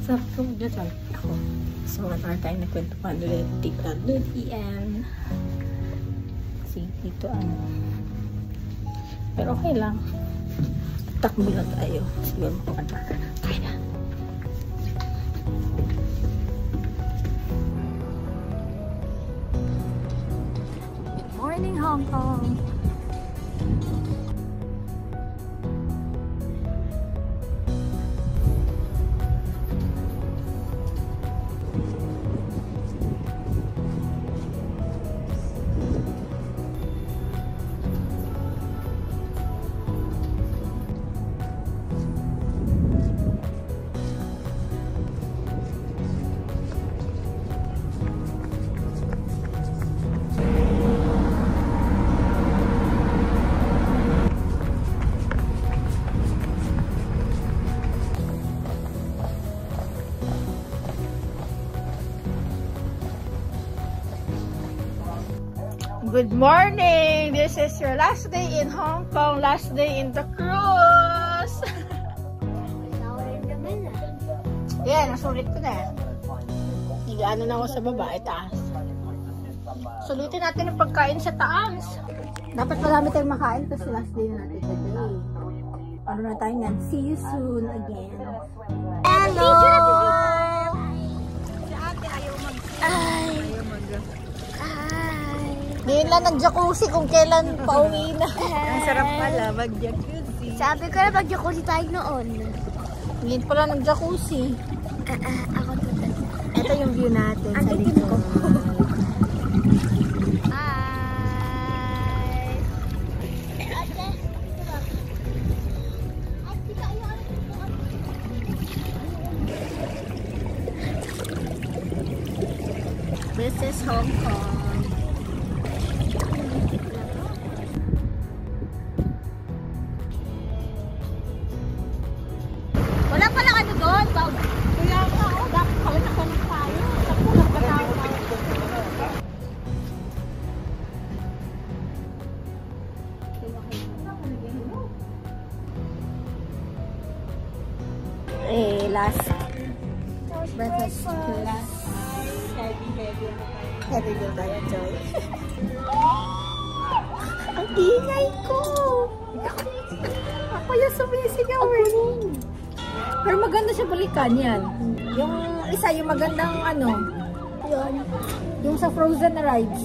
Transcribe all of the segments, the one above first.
Sarap ko magdasal ako. So, wala tayo nagkwentuhan ulit. Tita Ludy and si Tito ano. Pero okay lang. Takbo lang tayo. Siguro makakanta. Kaya na. Good morning, Hong Kong! Good morning! This is your last day in Hong Kong, last day in the cruise! Yeah, nasulit ko na. Nag-ano na ako sa baba, taas. Sulitin natin ang pagkain sa taas. Dapat marami tayong makain kasi last day na natin today. Ano na tayo yan? See you soon again. Hello! Si ate ayaw mag-ay. Ngayon lang nag-jacuzzi kung kailan pauwi na. Ang sarap pala mag-jacuzzi. Sabi ko na mag-jacuzzi tayo noon. Ngayon pala nag-jacuzzi. Ako to. Ito yung view natin sa Anditin ko. This is Hong Kong. Wala palang ano doon. Kaya nga, dapat pala nakalit tayo. Nakulang ba tayo? Last Breakfast. heavy din tayo, Joy. Ang ingay ko! Ako yung sumisigaw eh. Pero maganda siya balikan yan. Yung isa, yung magandang ano, yung sa Frozen na rides.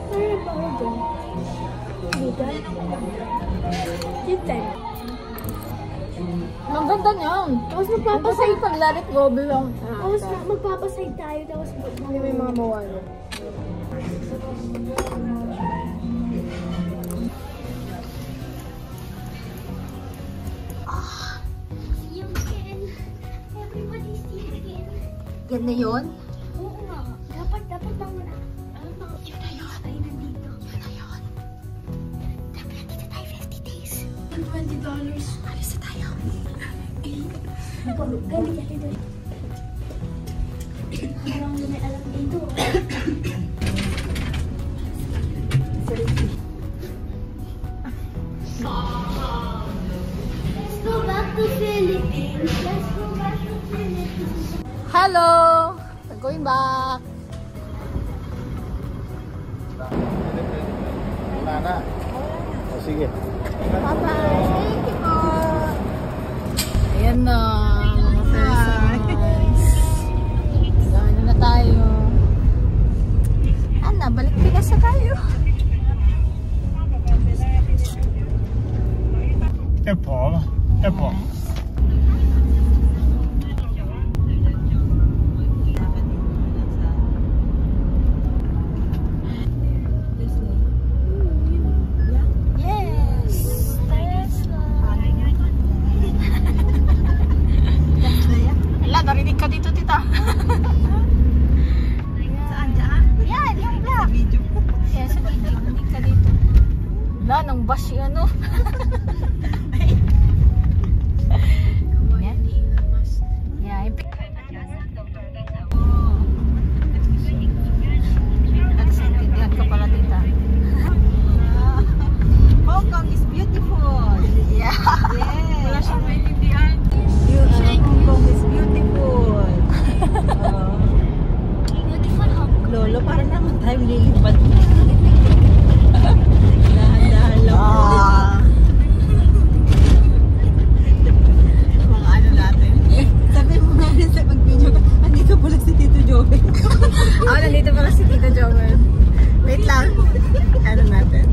Ano ba ako dyan? Dito? Dito. Ang ganda niyan. Tapos magpapasay pag let it go bilang. Tapos magpapasay tayo. Tapos May mga mawalo. yung Ken. Everybody's here. Yan na yun? Oo nga. Dapat lang muna. Yun na yun. Tayo nandito. Yun na yun. Dapat nandito tayo 50 days. $20. Alis na tayo. Gamit natin doon. Parang may alam dito. Let's go back to Philippines. Let's go back to Philippines. Hello! We're going back. Wala na. O sige. Bye-bye. Thank you po. Ayan na, mga persons. Gano'n na tayo. Ana, balik Pinas na tayo. Airport. Airport. Yes! Tesla! Wala, narinig ka dito, tita. Saan dyan? Yan, yung black. Yes, sa video. Narinig ka dito. Wala, nang bus yung ano. Yan. Yeah, yung nagsintindihan ka pala, tita. Hong Kong is beautiful. Yeah. Yes. Wala siyang maintindihan. Hong Kong is beautiful. Beautiful Hong Kong. Lolo, parang naman tayo lilipad na. Dahan-dahan lang. Mga ano natin. Sabi mo nga rin sa pag-video ka, andito pala si Tito Joel. Nandito pala si Tito Joel. Wait lang. Ano natin?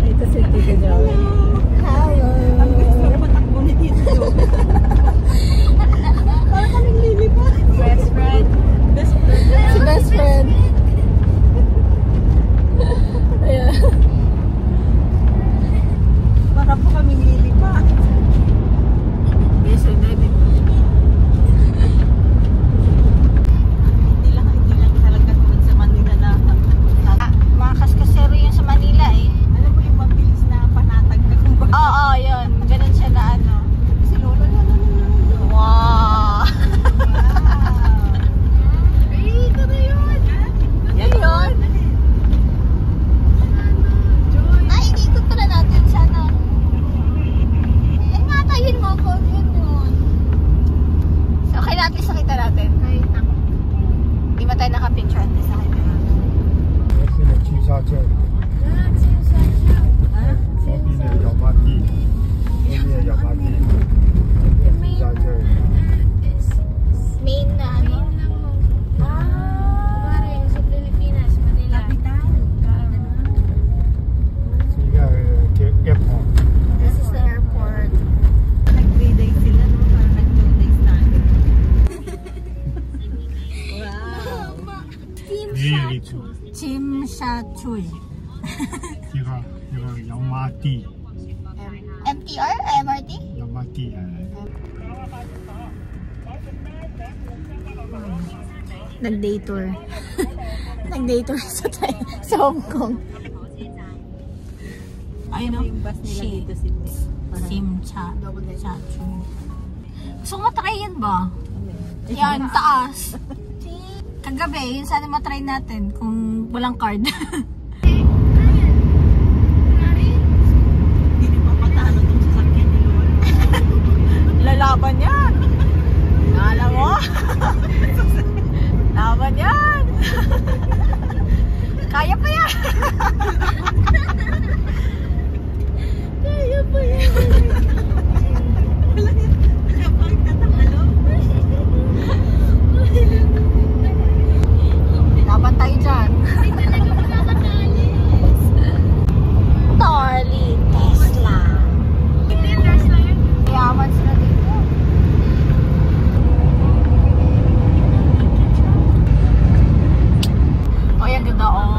Ito si Tito Joel. Hello. Ang gusto ko matakbo ni Tito Joel. Parang kaming lilipad. Best friend. Best friend. Si best friend. Ayan. Para po kaming lilipad. Yes, I did it. Hindi lang talaga naman sa Manila na Mga kaskasero yun sa Manila eh. alam mo yung mabilis na panatag na kung bakit. Oo, yun. Ganun siya na ano. Si Lolo na Wow! ito na yun. Yan yun. Ay, ikot pala natin siya na. Yan nga tayo yun mga code yun yun. So, okay na at least nakita natin. Hindi ba tayo nakapicture at least nakita natin. 这是金沙镇，旁边的亚麻地，后面亚麻地，金沙镇。 Main na ano? Sa Pilipinas, Manila. Kapital. 是一个airport。 This is the airport. Nag 3 days sila, no? Parang nag 2 days tayo. Wow. Really good。 Chim Sha Tsui. 一个亚麻地， MTR? MRT? 亚麻地Nag-day tour. Nag-day tour sa Hong Kong. Ayun o. Yung bus nila dito Sydney. Sim Cha Tsui. Gusto ko matry yan ba? Yan, taas. Kagabi, yun sana matry natin kung walang card. Hindi na papatalo itong sasakyan ni Lolo. Lalaban yan! Alam mo? Laban yan! Kaya pa yan! Kaya pa yan. Wala yan. Kapag tatangalo. Laban tayo dyan. Starly Tesla. Yaman sila dito. Oh, yung ganda oh.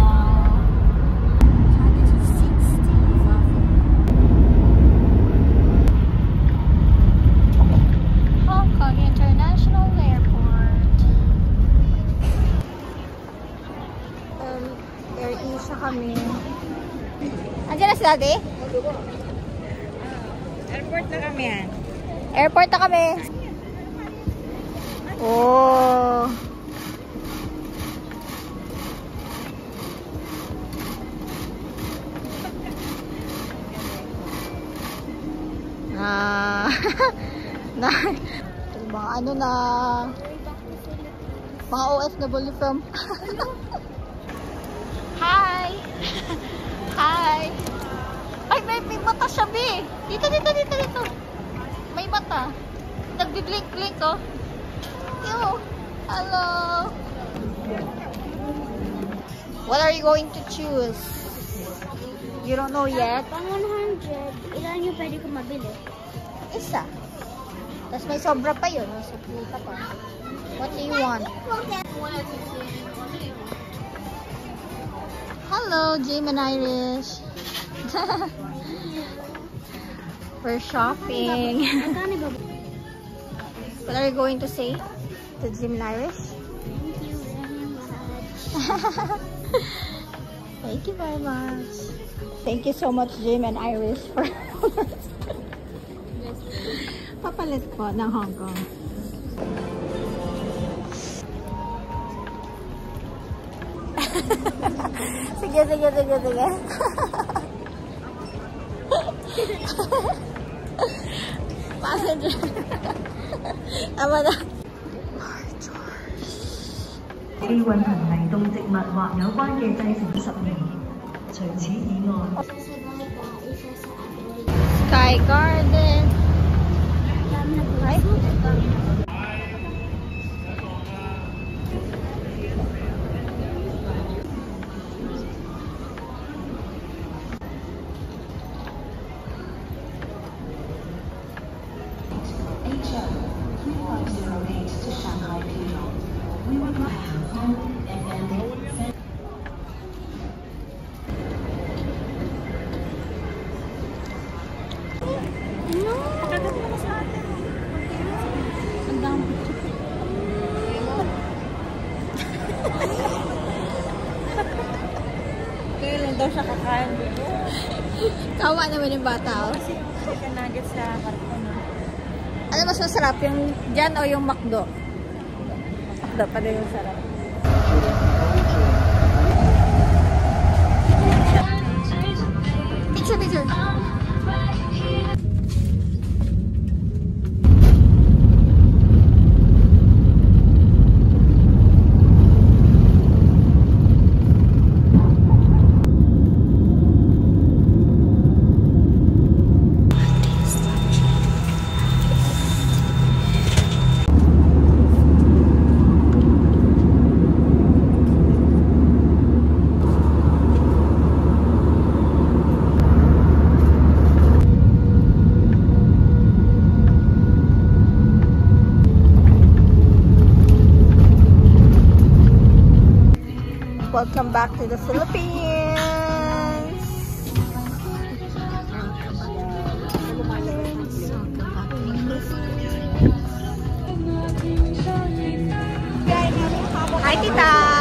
Hong Kong International Airport. Air Asia kami. Andiyan na si Daddy? Airport na kami yan. Airport na kami. Oh. Na mga ano na mga OFW from siya, be. Dito. May mata. Nagbi-blink-blink, oh. Yo. Hello. What are you going to choose? You don't know yet? Pang 100, ilan yung pwede ko mabili? Isa. Tapos may sobra pa yun. May supli pa pa. What do you want? Hello, Jim and Irish. We're shopping. Magkano ba? What are you going to say to Jim and Irish? Thank you very much. Thank you very much. Thank you so much, Jim and Irish, for papalit po ng Hong Kong. Sige. Passenger. Tama na. 機運行嚟動植物或有關嘅製成10年。除此以外， Sky Garden. Ay. Kailan daw siya kakain dito? Kawa naman yung bata, oh. Chicken nuggets sa karton. Ano mas masarap, yung dyan o yung McDo? McDo pa rin yung sarap. Picture. Welcome back to the Philippines! Hi, Tita!